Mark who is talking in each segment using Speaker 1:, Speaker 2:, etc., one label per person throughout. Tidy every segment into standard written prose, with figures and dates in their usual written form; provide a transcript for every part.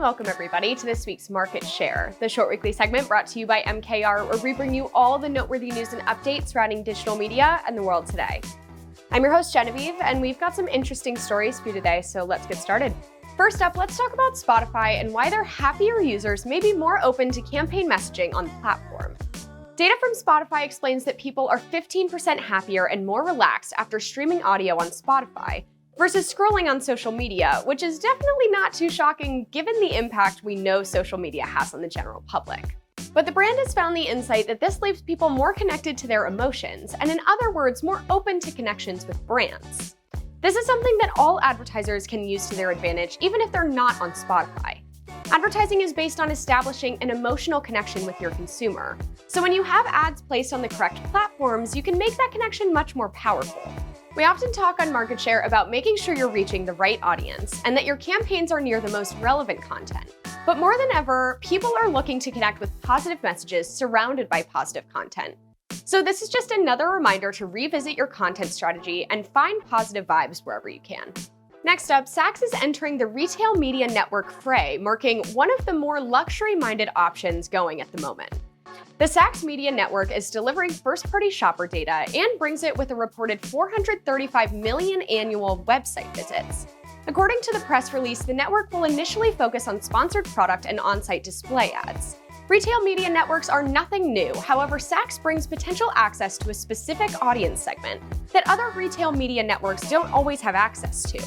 Speaker 1: and welcome everybody to this week's Market Share, the short weekly segment brought to you by MKR, where we bring you all the noteworthy news and updates surrounding digital media and the world today. I'm your host, Genevieve, and we've got some interesting stories for you today, so let's get started. First up, let's talk about Spotify and why their happier users may be more open to campaign messaging on the platform. Data from Spotify explains that people are 15% happier and more relaxed after streaming audio on Spotify versus scrolling on social media, which is definitely not too shocking given the impact we know social media has on the general public. But the brand has found the insight that this leaves people more connected to their emotions, and in other words, more open to connections with brands. This is something that all advertisers can use to their advantage, even if they're not on Spotify. Advertising is based on establishing an emotional connection with your consumer. So when you have ads placed on the correct platforms, you can make that connection much more powerful. We often talk on Market Share about making sure you're reaching the right audience and that your campaigns are near the most relevant content. But more than ever, people are looking to connect with positive messages surrounded by positive content. So this is just another reminder to revisit your content strategy and find positive vibes wherever you can. Next up, Saks is entering the retail media network fray, marking one of the more luxury-minded options going at the moment. The Saks Media Network is delivering first-party shopper data and brings it with a reported 435 million annual website visits. According to the press release, the network will initially focus on sponsored product and on-site display ads. Retail media networks are nothing new, however, Saks brings potential access to a specific audience segment that other retail media networks don't always have access to.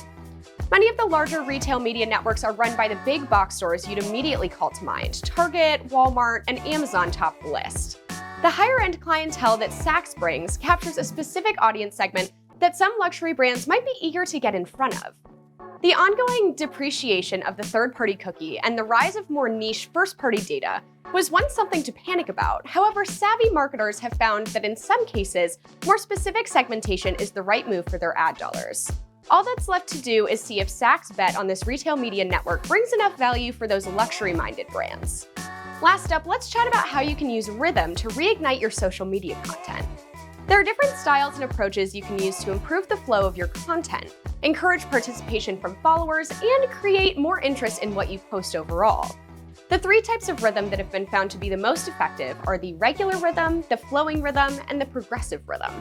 Speaker 1: Many of the larger retail media networks are run by the big box stores you'd immediately call to mind. Target, Walmart, and Amazon top the list. The higher-end clientele that Saks brings captures a specific audience segment that some luxury brands might be eager to get in front of. The ongoing depreciation of the third-party cookie and the rise of more niche first-party data was once something to panic about. However, savvy marketers have found that in some cases, more specific segmentation is the right move for their ad dollars. All that's left to do is see if Saks' bet on this retail media network brings enough value for those luxury-minded brands. Last up, let's chat about how you can use Rhythm to reignite your social media content. There are different styles and approaches you can use to improve the flow of your content, encourage participation from followers, and create more interest in what you post overall. The three types of rhythm that have been found to be the most effective are the regular rhythm, the flowing rhythm, and the progressive rhythm.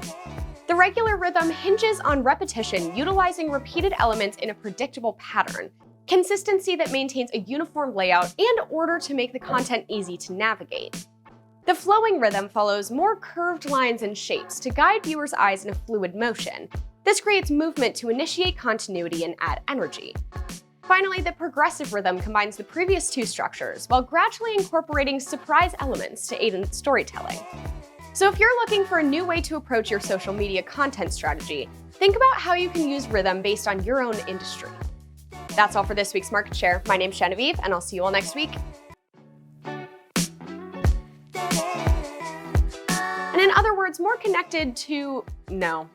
Speaker 1: The regular rhythm hinges on repetition, utilizing repeated elements in a predictable pattern, consistency that maintains a uniform layout, and order to make the content easy to navigate. The flowing rhythm follows more curved lines and shapes to guide viewers' eyes in a fluid motion. This creates movement to initiate continuity and add energy. Finally, the progressive rhythm combines the previous two structures while gradually incorporating surprise elements to aid in storytelling. So if you're looking for a new way to approach your social media content strategy, think about how you can use Rhythm based on your own industry. That's all for this week's Market Share. My name's Genevieve, and I'll see you all next week. And in other words, more connected to... No.